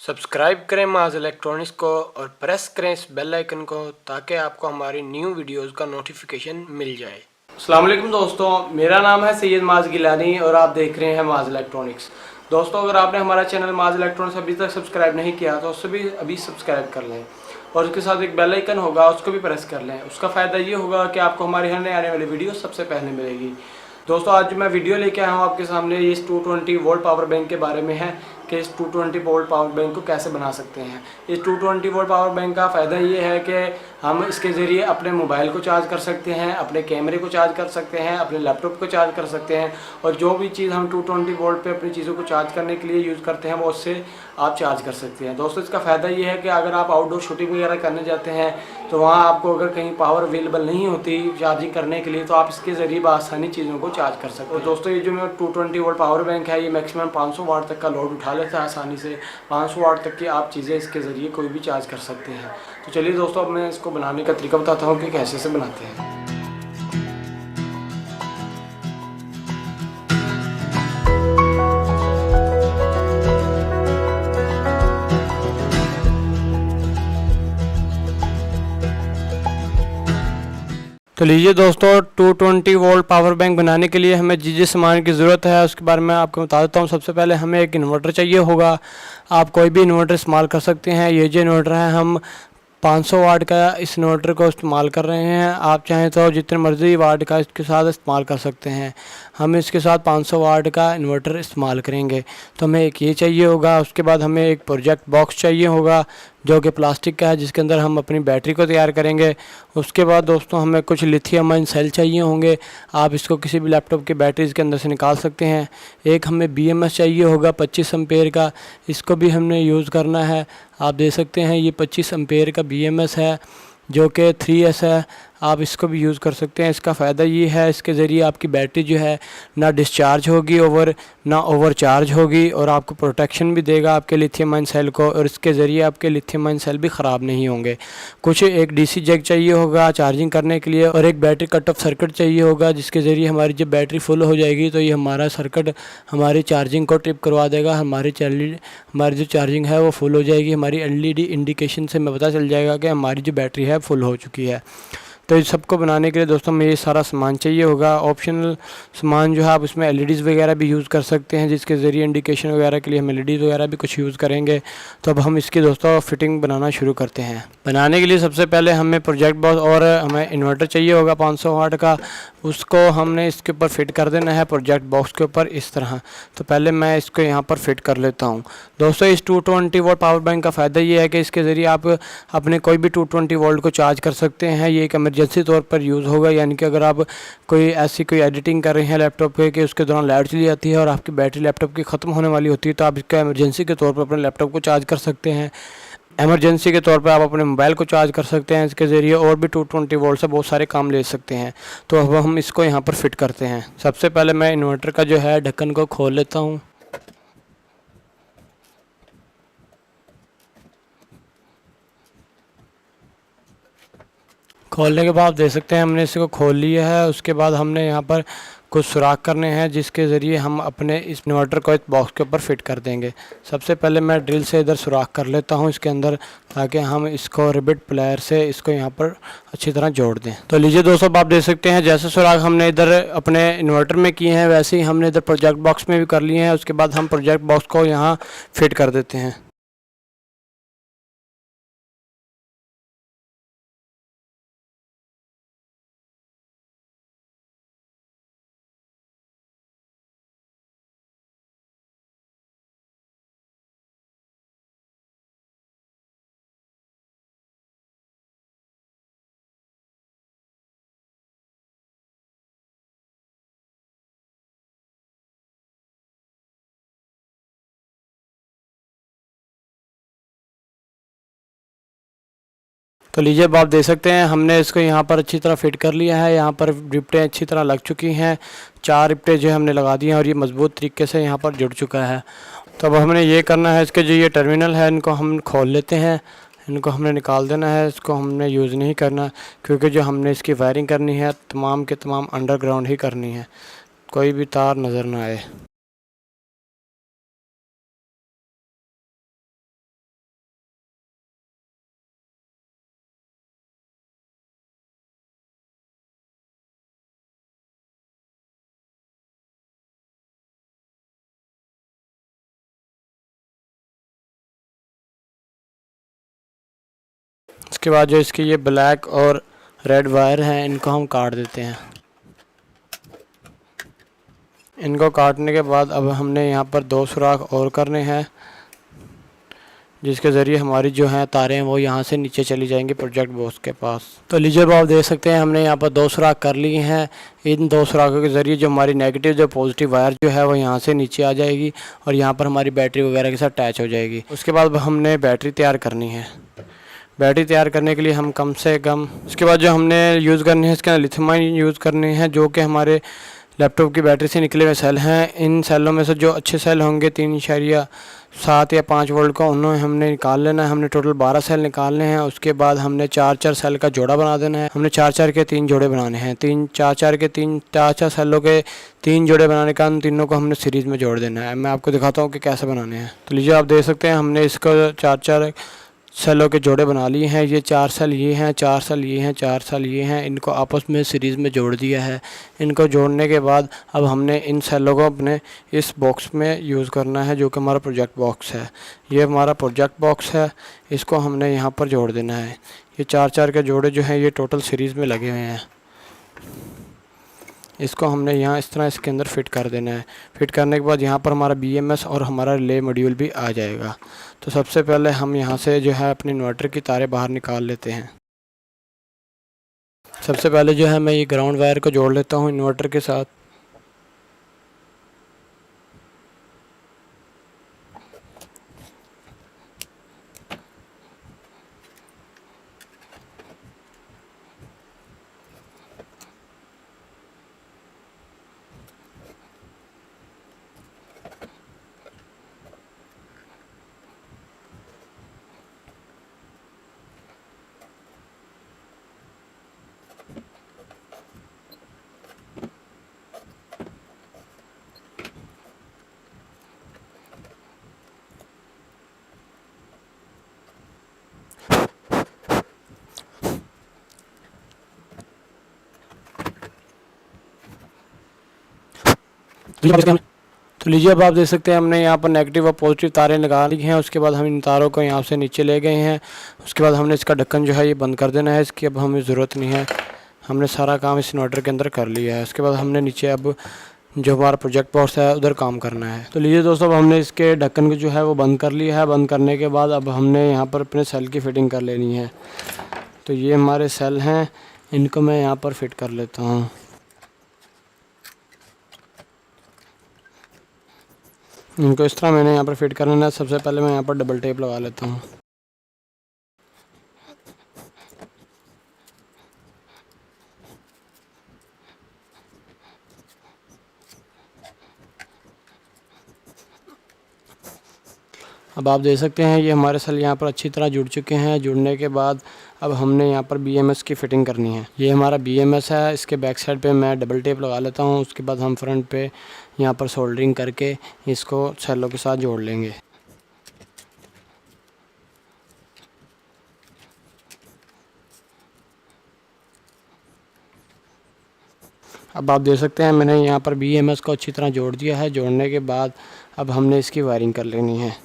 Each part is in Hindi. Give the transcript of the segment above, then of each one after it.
सब्सक्राइब करें माज इलेक्ट्रॉनिक्स को और प्रेस करें इस बेल आइकन को ताकि आपको हमारी न्यू वीडियोस का नोटिफिकेशन मिल जाए। अस्सलाम वालेकुम दोस्तों, मेरा नाम है सैयद माज गिलानी और आप देख रहे हैं माज इलेक्ट्रॉनिक्स। दोस्तों, अगर आपने हमारा चैनल माज इलेक्ट्रॉनिक्स अभी तक सब्सक्राइब नहीं किया तो उससे भी अभी सब्सक्राइब कर लें और उसके साथ एक बेल आइकन होगा, उसको भी प्रेस कर लें। उसका फ़ायदा ये होगा कि आपको हमारी हर नए आने वाली वीडियो सबसे पहले मिलेगी। दोस्तों, आज मैं वीडियो लेके आया हूँ आपके सामने इस 220 वोल्ट पावर बैंक के बारे में है कि इस 220 वोल्ट पावर बैंक को कैसे बना सकते हैं। इस 220 वोल्ट पावर बैंक का फ़ायदा ये है कि हम इसके ज़रिए अपने मोबाइल को चार्ज कर सकते हैं, अपने कैमरे को चार्ज कर सकते हैं, अपने लैपटॉप को चार्ज कर सकते हैं और जो भी चीज़ हम 220 वोल्ट पे अपनी चीज़ों को चार्ज करने के लिए यूज़ करते हैं वो उससे आप चार्ज कर सकते हैं। दोस्तों, इसका फ़ायदा ये है कि अगर आप आउटडोर शूटिंग वगैरह करने जाते हैं तो वहाँ आपको अगर कहीं पावर अवेलेबल नहीं होती चार्जिंग करने के लिए तो आप इसके ज़रिए बआसानी चीज़ों को चार्ज कर सकते हैं। दोस्तों, ये जो मेरा 220 वोल्ट पावर बैंक है ये मैक्सिमम 500 वाट तक का लोड उठा लेता है आसानी से। 500 वाट तक की आप चीज़ें इसके ज़रिए कोई भी चार्ज कर सकते हैं। तो चलिए दोस्तों, अब मैं इसको बनाने का तरीका बताता हूँ कि कैसे से बनाते हैं। तो लीजिए दोस्तों, 220 वोल्ट पावर बैंक बनाने के लिए हमें जिस सामान की ज़रूरत है उसके बारे में आपको बता देता हूँ। सबसे पहले हमें एक इन्वर्टर चाहिए होगा। आप कोई भी इन्वर्टर इस्तेमाल कर सकते हैं। ये जो इन्वर्टर है हम 500 वाट का इस इन्वर्टर को इस्तेमाल कर रहे हैं। आप चाहें तो जितने मर्ज़ी वाट का इसके साथ इस्तेमाल कर सकते हैं। हम इसके साथ 500 वाट का इन्वर्टर इस्तेमाल करेंगे। तो हमें एक ये चाहिए होगा। उसके बाद हमें एक प्रोजेक्ट बॉक्स चाहिए होगा जो कि प्लास्टिक का है, जिसके अंदर हम अपनी बैटरी को तैयार करेंगे। उसके बाद दोस्तों हमें कुछ लिथियम आयन सेल चाहिए होंगे। आप इसको किसी भी लैपटॉप की बैटरीज के अंदर से निकाल सकते हैं। एक हमें BMS चाहिए होगा 25 एम्पेयर का, इसको भी हमने यूज़ करना है। आप देख सकते हैं ये 25 एम्पेयर का BMS है जो कि 3S है। आप इसको भी यूज़ कर सकते हैं। इसका फ़ायदा ये है, इसके ज़रिए आपकी बैटरी जो है ना डिस्चार्ज होगी ना ओवर चार्ज होगी और आपको प्रोटेक्शन भी देगा आपके लिथियम आयन सेल को, और इसके ज़रिए आपके लिथियम आयन सेल भी ख़राब नहीं होंगे। कुछ एक DC जैक चाहिए होगा चार्जिंग करने के लिए और एक बैटरी कट ऑफ सर्किट चाहिए होगा, जिसके ज़रिए हमारी जब बैटरी फुल हो जाएगी तो ये हमारा सर्किट हमारी चार्जिंग को ट्रिप करवा देगा। हमारी जो चार्जिंग है वो फुल हो जाएगी। हमारी LED इंडिकेशन से हमें पता चल जाएगा कि हमारी जो बैटरी है फुल हो चुकी है। तो इस सबको बनाने के लिए दोस्तों हमें ये सारा सामान चाहिए होगा। ऑप्शनल सामान जो है आप इसमें LEDs वगैरह भी यूज़ कर सकते हैं, जिसके ज़रिए इंडिकेशन वगैरह के लिए हम LEDs वगैरह भी कुछ यूज़ करेंगे। तो अब हम इसकी दोस्तों फिटिंग बनाना शुरू करते हैं। बनाने के लिए सबसे पहले हमें प्रोजेक्ट बॉक्स और हमें इन्वर्टर चाहिए होगा 500 वाट का। उसको हमने इसके ऊपर फिट कर देना है प्रोजेक्ट बॉक्स के ऊपर इस तरह। तो पहले मैं इसको यहाँ पर फिट कर लेता हूँ। दोस्तों, इस 220 वोल्ट पावर बैंक का फ़ायदा ये है कि इसके ज़रिए आप अपने कोई भी 220 वोल्ट को चार्ज कर सकते हैं। ये एक इमरजेंसी तौर पर यूज़ होगा, यानी कि अगर आप कोई एडिटिंग कर रहे हैं लैपटॉप पे कि उसके दौरान लाइट चली जाती है और आपकी बैटरी लैपटॉप की ख़त्म होने वाली होती है तो आप इसका इमरजेंसी के तौर पर अपने लैपटॉप को चार्ज कर सकते हैं। इमरजेंसी के तौर पर आप अपने मोबाइल को चार्ज कर सकते हैं इसके ज़रिए, और भी 220 वोल्ट से बहुत सारे काम ले सकते हैं। तो अब हम इसको यहाँ पर फिट करते हैं। सबसे पहले मैं इन्वर्टर का जो है ढक्कन को खोल लेता हूँ। खोलने के बाद देख सकते हैं हमने इसको खोल लिया है। उसके बाद हमने यहाँ पर कुछ सुराख करने हैं जिसके ज़रिए हम अपने इस इन्वर्टर को इस बॉक्स के ऊपर फिट कर देंगे। सबसे पहले मैं ड्रिल से इधर सुराख कर लेता हूँ इसके अंदर, ताकि हम इसको रिबिट प्लायर से इसको यहाँ पर अच्छी तरह जोड़ दें। तो लीजिए दोस्तों, आप देख सकते हैं जैसे सुराख हमने इधर अपने इन्वर्टर में किए हैं वैसे ही हमने इधर प्रोजेक्ट बॉक्स में भी कर लिए हैं। उसके बाद हम प्रोजेक्ट बॉक्स को यहाँ फिट कर देते हैं। तो लीजिए अब आप देख सकते हैं हमने इसको यहाँ पर अच्छी तरह फिट कर लिया है। यहाँ पर रिपटें अच्छी तरह लग चुकी हैं। 4 रिपटें जो हमने लगा दी हैं और ये मज़बूत तरीके से यहाँ पर जुड़ चुका है। तो अब हमने ये करना है, इसके जो ये टर्मिनल है इनको हम खोल लेते हैं। इनको हमने निकाल देना है, इसको हमने यूज़ नहीं करना, क्योंकि जो हमने इसकी वायरिंग करनी है तमाम के तमाम अंडरग्राउंड ही करनी है, कोई भी तार नज़र ना आए। उसके बाद जो इसकी ये ब्लैक और रेड वायर हैं इनको हम काट देते हैं। इनको काटने के बाद अब हमने यहाँ पर 2 सुराख और करने हैं, जिसके ज़रिए हमारी जो हैं तारें हैं वो यहाँ से नीचे चली जाएंगी प्रोजेक्ट बॉक्स के पास। तो लीजिए अब आप देख सकते हैं हमने यहाँ पर 2 सुराख कर लिए हैं। इन 2 सुराखों के ज़रिए जो हमारी नेगेटिव जो पॉजिटिव वायर जो है वो यहाँ से नीचे आ जाएगी और यहाँ पर हमारी बैटरी वगैरह के साथ अटैच हो जाएगी। उसके बाद हमने बैटरी तैयार करनी है। बैटरी तैयार करने के लिए हम कम से कम उसके बाद जो हमने यूज़ करनी है इसके अंदर लिथियम आयन यूज़ करने हैं, जो कि हमारे लैपटॉप की बैटरी से निकले हुए सेल हैं। इन सेलों में से जो अच्छे सेल होंगे 3.7 या 5 वोल्ट का, उन्हें हमने निकाल लेना है। हमने टोटल 12 सेल निकालने हैं। उसके बाद हमने 4-4 सेल का जोड़ा बना देना है। हमने 4-4 के 3 जोड़े बनाने हैं। 4-4 सेलों के 3 जोड़े बनाने का उन तीनों को हमने सीरीज़ में जोड़ देना है। मैं आपको दिखाता हूँ कि कैसे बनाने हैं। तो लीजिए आप देख सकते हैं हमने इसको 4-4 सेलों के जोड़े बना लिए हैं। ये 4 सेल ये हैं, 4 सेल ये हैं, 4 सेल ये हैं। इनको आपस में सीरीज़ में जोड़ दिया है। इनको जोड़ने के बाद अब हमने इन सेलों को अपने इस बॉक्स में यूज़ करना है, जो कि हमारा प्रोजेक्ट बॉक्स है। ये हमारा प्रोजेक्ट बॉक्स है, इसको हमने यहाँ पर जोड़ देना है। ये 4-4 के जोड़े जो हैं ये टोटल सीरीज़ में लगे हुए हैं। इसको हमने यहाँ इस तरह इसके अंदर फिट कर देना है। फिट करने के बाद यहाँ पर हमारा BMS और हमारा रिले मॉड्यूल भी आ जाएगा। तो सबसे पहले हम यहाँ से जो है अपने इन्वर्टर की तारें बाहर निकाल लेते हैं। सबसे पहले जो है मैं ये ग्राउंड वायर को जोड़ लेता हूँ इन्वर्टर के साथ। तो लीजिए अब आप देख सकते हैं हमने यहाँ पर नेगेटिव और पॉजिटिव तारें लगा ली हैं। उसके बाद हम इन तारों को यहाँ से नीचे ले गए हैं। उसके बाद हमने इसका ढक्कन जो है ये बंद कर देना है। इसकी अब हमें ज़रूरत नहीं है। हमने सारा काम इस इन्वर्टर के अंदर कर लिया है। उसके बाद हमने नीचे अब जो हमारा प्रोजेक्ट बॉक्स है उधर काम करना है। तो लीजिए दोस्तों अब हमने इसके ढक्कन को जो है वो बंद कर लिया है। बंद करने के बाद अब हमने यहाँ पर अपने सेल की फ़िटिंग कर लेनी है। तो ये हमारे सेल हैं, इनको मैं यहाँ पर फिट कर लेता हूँ। इनको इस तरह मैंने यहाँ पर फिट करना है। सबसे पहले मैं यहाँ पर डबल टेप लगा लेता हूँ। अब आप देख सकते हैं ये हमारे सेल यहाँ पर अच्छी तरह जुड़ चुके हैं। जुड़ने के बाद अब हमने यहाँ पर BMS की फ़िटिंग करनी है। ये हमारा BMS है। इसके बैक साइड पे मैं डबल टेप लगा लेता हूँ। उसके बाद हम फ्रंट पे यहाँ पर सोल्डरिंग करके इसको सेलों के साथ जोड़ लेंगे। अब आप देख सकते हैं मैंने यहाँ पर BMS को अच्छी तरह जोड़ दिया है। जोड़ने के बाद अब हमने इसकी वायरिंग कर लेनी है।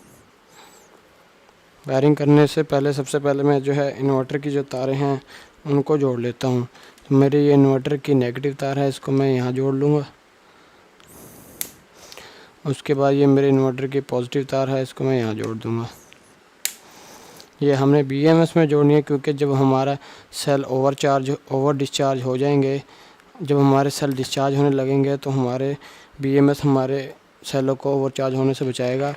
वायरिंग करने से पहले सबसे पहले मैं जो है इन्वर्टर की जो तारें हैं उनको जोड़ लेता हूँ। तो मेरे ये इन्वर्टर की नेगेटिव तार है, इसको मैं यहाँ जोड़ लूँगा। उसके बाद ये मेरे इन्वर्टर की पॉजिटिव तार है, इसको मैं यहाँ जोड़ दूँगा। ये हमने BMS में जोड़नी है, क्योंकि जब हमारा सेल ओवर डिस्चार्ज हो जाएंगे, जब हमारे सेल डिस्चार्ज होने लगेंगे तो हमारे BMS हमारे सेलों को ओवर चार्ज होने से बचाएगा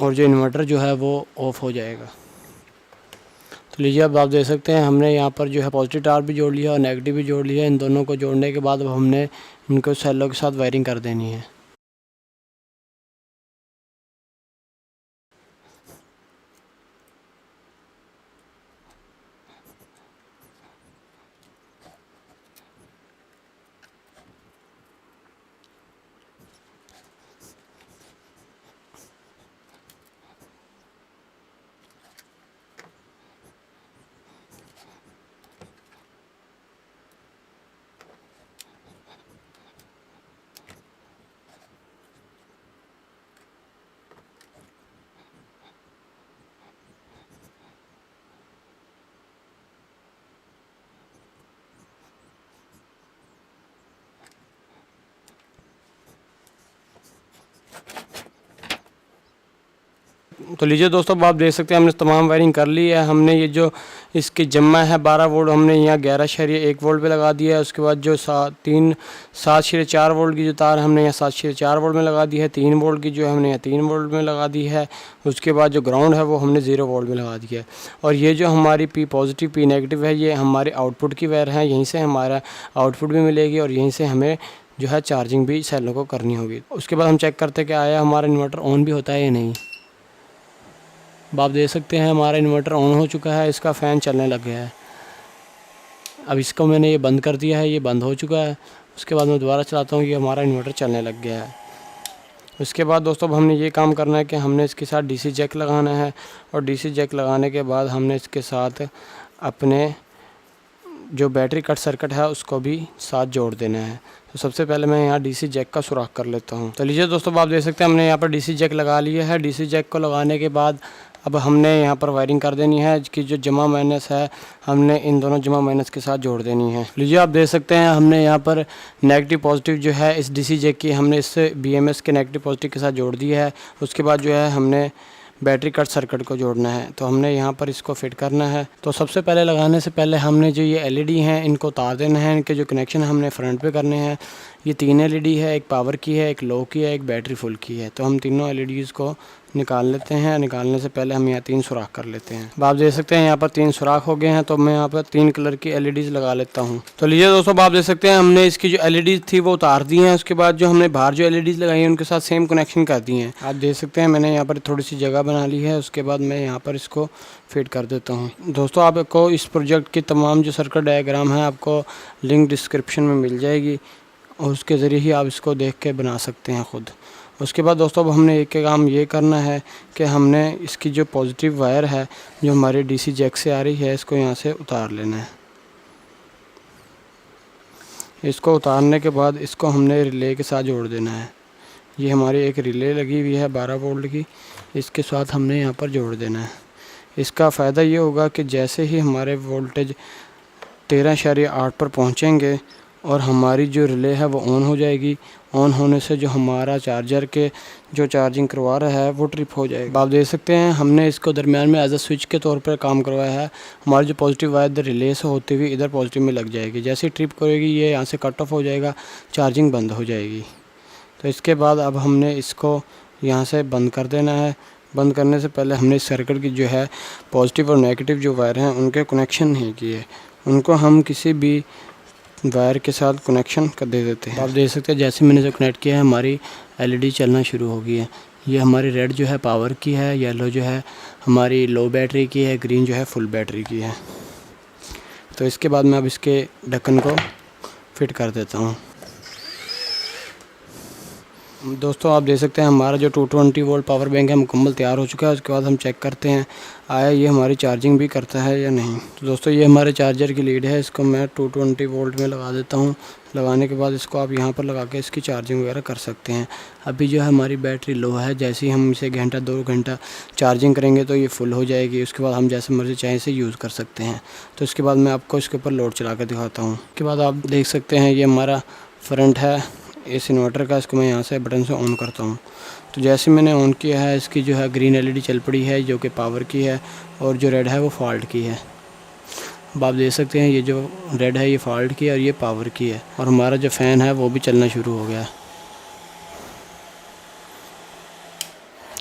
और जो इन्वर्टर जो है वो ऑफ़ हो जाएगा। तो लीजिए अब आप देख सकते हैं हमने यहाँ पर जो है पॉजिटिव तार भी जोड़ लिया और नेगेटिव भी जोड़ लिया। इन दोनों को जोड़ने के बाद अब हमने इनको सेलों के साथ वायरिंग कर देनी है। तो लीजिए दोस्तों, अब आप देख सकते हैं हमने तमाम वायरिंग कर ली है। हमने ये जो इसकी जम्मा है 12 वोल्ट, हमने यहाँ 11.1 वोल्ट पे लगा दिया है। उसके बाद जो 7.4 वोल्ट की जो तार हमने यहाँ 7.4 वोल्ट में लगा दी है। 3 वोल्ट की जो हमने यहाँ 3 वोल्ट में लगा दी है। उसके बाद जो ग्राउंड है वो हमने 0 वोल्ट में लगा दिया है। और ये जो हमारी P पॉजिटिव P नेगेटिव है, ये हमारे आउटपुट की वायर है। यहीं से हमारा आउटपुट भी मिलेगी और यहीं से हमें जो है चार्जिंग भी सेलों को करनी होगी। उसके बाद हम चेक करते कि आया हमारा इन्वर्टर ऑन भी होता है या नहीं। अब आप देख सकते हैं हमारा इन्वर्टर ऑन हो चुका है, इसका फ़ैन चलने लग गया है। अब इसको मैंने ये बंद कर दिया है, ये बंद हो चुका है। उसके बाद मैं दोबारा चलाता हूँ, ये हमारा इन्वर्टर चलने लग गया है। उसके बाद दोस्तों, अब हमने ये काम करना है कि हमने इसके साथ DC जैक लगाना है और DC जैक लगाने के बाद हमने इसके साथ अपने जो बैटरी कट सर्किट है उसको भी साथ जोड़ देना है। तो सबसे पहले मैं यहाँ DC जैक का सुराख कर लेता हूँ। तो लीजिए दोस्तों, आप देख सकते हैं हमने यहाँ पर DC जैक लगा लिया है। DC जैक को लगाने के बाद अब हमने यहाँ पर वायरिंग कर देनी है कि जो जमा माइनस है हमने इन दोनों जमा माइनस के साथ जोड़ देनी है। लीजिए आप देख सकते हैं हमने यहाँ पर नेगेटिव पॉजिटिव जो है इस DC जैक की हमने इस BMS के नेगेटिव पॉजिटिव के साथ जोड़ दिया है। उसके बाद जो है हमने बैटरी कट सर्किट को जोड़ना है। तो हमने यहाँ पर इसको फिट करना है। तो सबसे पहले लगाने से पहले हमने जो ये LED हैं इनको उतार देना है। इनके जो कनेक्शन हमने फ्रंट पे करने हैं। ये 3 LED है, एक पावर की है, एक लो की है, एक बैटरी फुल की है। तो हम तीनों LEDs को निकाल लेते हैं। निकालने से पहले हम यहाँ 3 सुराख कर लेते हैं। अब आप देख सकते हैं यहाँ पर 3 सुराख हो गए हैं। तो मैं यहाँ पर 3 कलर की LEDs लगा लेता हूँ। तो लीजिए दोस्तों, आप देख सकते हैं हमने इसकी जो LEDs थी वो उतार दी हैं। उसके बाद जो हमने बाहर जो LEDs लगाई हैं उनके साथ सेम कनेक्शन कर दिए हैं। आप देख सकते हैं मैंने यहाँ पर थोड़ी सी जगह बना ली है। उसके बाद मैं यहाँ पर इसको फिट कर देता हूँ। दोस्तों, आपको इस प्रोजेक्ट की तमाम जो सर्किट डायग्राम है आपको लिंक डिस्क्रिप्शन में मिल जाएगी और उसके ज़रिए ही आप इसको देख के बना सकते हैं ख़ुद। उसके बाद दोस्तों, अब हमने एक काम ये करना है कि हमने इसकी जो पॉजिटिव वायर है जो हमारे DC जैक से आ रही है इसको यहाँ से उतार लेना है। इसको उतारने के बाद इसको हमने रिले के साथ जोड़ देना है। ये हमारी एक रिले लगी हुई है 12 वोल्ट की, इसके साथ हमने यहाँ पर जोड़ देना है। इसका फ़ायदा ये होगा कि जैसे ही हमारे वोल्टेज 13.8 पर पहुँचेंगे और हमारी जो रिले है वो ऑन हो जाएगी। ऑन होने से जो हमारा चार्जर के जो चार्जिंग करवा रहा है वो ट्रिप हो जाएगा। आप देख सकते हैं हमने इसको दरमियान में एज अ स्विच के तौर पर काम करवाया है। हमारी जो पॉजिटिव वायर इधर रिले से होती हुई इधर पॉजिटिव में लग जाएगी। जैसे ही ट्रिप करेगी ये यहाँ से कट ऑफ हो जाएगा, चार्जिंग बंद हो जाएगी। तो इसके बाद अब हमने इसको यहाँ से बंद कर देना है। बंद करने से पहले हमने इस सर्किट की जो है पॉजिटिव और नेगेटिव जो वायर हैं उनके कनेक्शन नहीं किए। उनको हम किसी भी वायर के साथ कनेक्शन कर दे देते हैं। आप देख सकते हैं जैसे मैंने जो कनेक्ट किया है हमारी LED चलना शुरू हो गई है। ये हमारी रेड जो है पावर की है, येलो जो है हमारी लो बैटरी की है, ग्रीन जो है फुल बैटरी की है। तो इसके बाद मैं अब इसके ढक्कन को फिट कर देता हूँ। दोस्तों, आप देख सकते हैं हमारा जो 220 वोल्ट पावर बैंक है मुकम्मल तैयार हो चुका है। उसके बाद हम चेक करते हैं आया ये हमारी चार्जिंग भी करता है या नहीं। तो दोस्तों, ये हमारे चार्जर की लीड है। इसको मैं 220 वोल्ट में लगा देता हूँ। लगाने के बाद इसको आप यहाँ पर लगा के इसकी चार्जिंग वगैरह कर सकते हैं। अभी जो है हमारी बैटरी लो है, जैसे ही हम इसे घंटा 2 घंटा चार्जिंग करेंगे तो ये फुल हो जाएगी। उसके बाद हम जैसे मर्ज़ी चाहे इसे यूज़ कर सकते हैं। तो इसके बाद मैं आपको इसके ऊपर लोड चला कर दिखाता हूँ। उसके बाद आप देख सकते हैं ये हमारा फ्रंट है इस इन्वर्टर का। इसको मैं यहाँ से बटन से ऑन करता हूँ। तो जैसे मैंने ऑन किया है इसकी जो है ग्रीन LED चल पड़ी है जो कि पावर की है और जो रेड है वो फॉल्ट की है। अब आप देख सकते हैं ये जो रेड है ये फॉल्ट की है और ये पावर की है। और हमारा जो फ़ैन है वो भी चलना शुरू हो गया।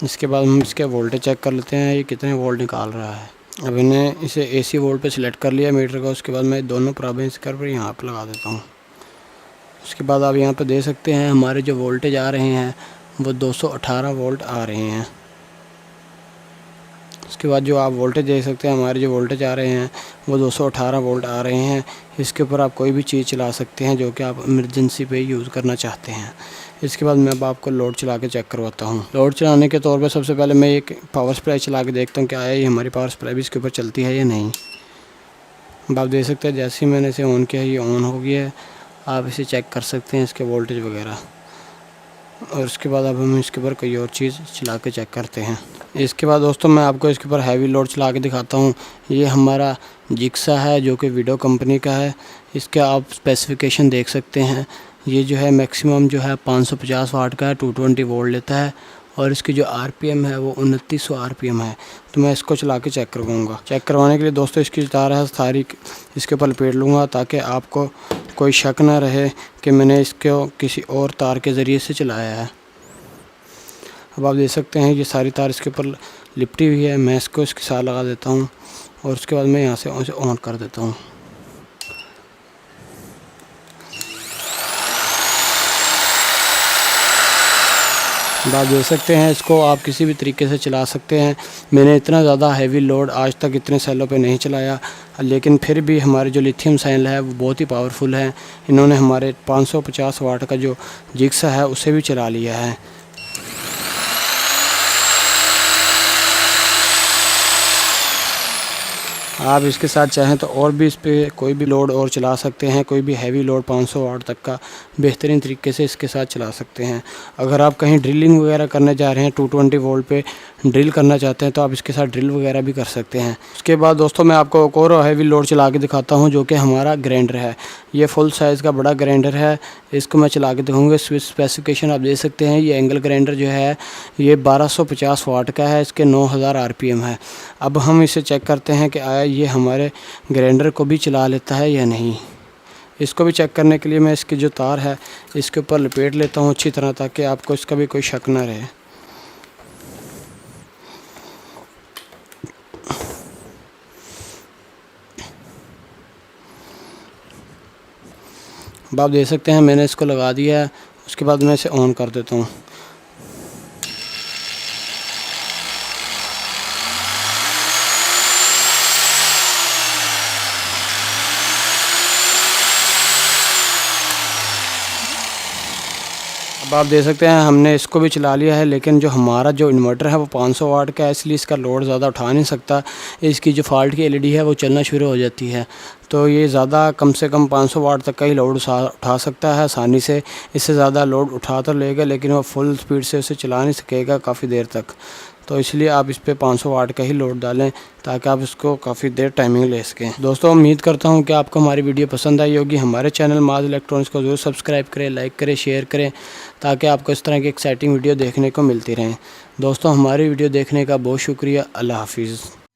इसके बाद हम इसके वोल्टेज चेक कर लेते हैं ये कितने वोल्ट निकाल रहा है। अब इन्हें इसे AC वोल्ट पे सिलेक्ट कर लिया मीटर का। उसके बाद मैं दोनों प्रॉब्लम कर पर यहाँ पर लगा देता हूँ। उसके बाद आप यहाँ पर देख सकते हैं हमारे जो वोल्टेज आ रहे हैं वो 218 वोल्ट आ रहे हैं। उसके बाद जो आप वोल्टेज देख सकते हैं हमारे जो वोल्टेज आ रहे हैं वो 218 वोल्ट आ रहे हैं। इसके ऊपर आप कोई भी चीज़ चला सकते हैं जो कि आप इमरजेंसी पे यूज़ करना चाहते हैं। इसके बाद मैं अब आपको लोड चला के चेक करवाता हूँ। लोड चलाने के तौर पे सबसे पहले मैं एक पावर सप्लाई चला के देखता हूँ क्या है ये हमारी पावर सप्लाई भी इसके ऊपर चलती है या नहीं। अब आप देख सकते हैं जैसे ही मैंने इसे ऑन किया ये ऑन हो गया है। आप इसे चेक कर सकते हैं इसके वोल्टेज वगैरह। और उसके बाद अब हम इसके ऊपर कोई और चीज़ चला के चेक करते हैं। इसके बाद दोस्तों मैं आपको इसके ऊपर हैवी लोड चला के दिखाता हूँ। ये हमारा जिक्सा है जो कि वीडियो कंपनी का है। इसके आप स्पेसिफिकेशन देख सकते हैं। ये जो है मैक्सिमम जो है 550 वाट का है, 220 वोल्ट लेता है और इसकी जो RPM है वो 2900 RPM है। तो मैं इसको चला के चेक करवाऊँगा। चेक करवाने के लिए दोस्तों इसकी जो तार है सारी इसके ऊपर लपेट लूँगा, ताकि आपको कोई शक ना रहे कि मैंने इसको किसी और तार के ज़रिए से चलाया है। अब आप देख सकते हैं ये सारी तार इसके ऊपर लिपटी हुई है। मैं इसको इसके साथ लगा देता हूँ और उसके बाद मैं यहाँ से ऑन कर देता हूँ। आप देख सकते हैं इसको आप किसी भी तरीके से चला सकते हैं। मैंने इतना ज़्यादा हैवी लोड आज तक इतने सेलों पे नहीं चलाया, लेकिन फिर भी हमारे जो लिथियम सेल है वो बहुत ही पावरफुल है। इन्होंने हमारे 550 वाट का जो जिक्सा है उसे भी चला लिया है। आप इसके साथ चाहें तो और भी इस पर कोई भी लोड और चला सकते हैं। कोई भी हैवी लोड 500 वाट तक का बेहतरीन तरीके से इसके साथ चला सकते हैं। अगर आप कहीं ड्रिलिंग वगैरह करने जा रहे हैं, 220 वोल्ट पे ड्रिल करना चाहते हैं, तो आप इसके साथ ड्रिल वगैरह भी कर सकते हैं। उसके बाद दोस्तों मैं आपको एक और हैवी लोड चला के दिखाता हूँ, जो कि हमारा ग्राइंडर है। ये फुल साइज़ का बड़ा ग्राइंडर है। इसको मैं चला के दिखाऊँगा। स्विच स्पेसिफिकेशन आप देख सकते हैं। ये एंगल ग्राइंडर जो है ये 1250 वाट का है। इसके 9000 RPM है। अब हम इसे चेक करते हैं कि आया ये हमारे ग्राइंडर को भी चला लेता है या नहीं। इसको भी चेक करने के लिए मैं इसकी जो तार है इसके ऊपर लपेट लेता हूँ अच्छी तरह, ताकि आपको इसका भी कोई शक ना रहे। अब आप देख सकते हैं मैंने इसको लगा दिया है। उसके बाद मैं इसे ऑन कर देता हूँ। अब आप देख सकते हैं हमने इसको भी चला लिया है, लेकिन जो हमारा जो इन्वर्टर है वो 500 वाट का है, इसलिए इसका लोड ज़्यादा उठा नहीं सकता। इसकी जो फॉल्ट की LED है वो चलना शुरू हो जाती है। तो ये ज़्यादा कम से कम 500 वाट तक का ही लोड उठा सकता है आसानी से। इससे ज़्यादा लोड उठा तो लेगा, लेकिन वो फुल स्पीड से उसे चला नहीं सकेगा काफ़ी देर तक। तो इसलिए आप इस पे 500 वाट का ही लोड डालें, ताकि आप इसको काफ़ी देर टाइमिंग ले सकें। दोस्तों उम्मीद करता हूँ कि आपको हमारी वीडियो पसंद आई होगी। हमारे चैनल माज इलेक्ट्रॉनिक्स को ज़रूर सब्सक्राइब करें, लाइक करें, शेयर करें, ताकि आपको इस तरह की एक्साइटिंग वीडियो देखने को मिलती रहें। दोस्तों हमारी वीडियो देखने का बहुत शुक्रिया। अल्लाह हाफिज़।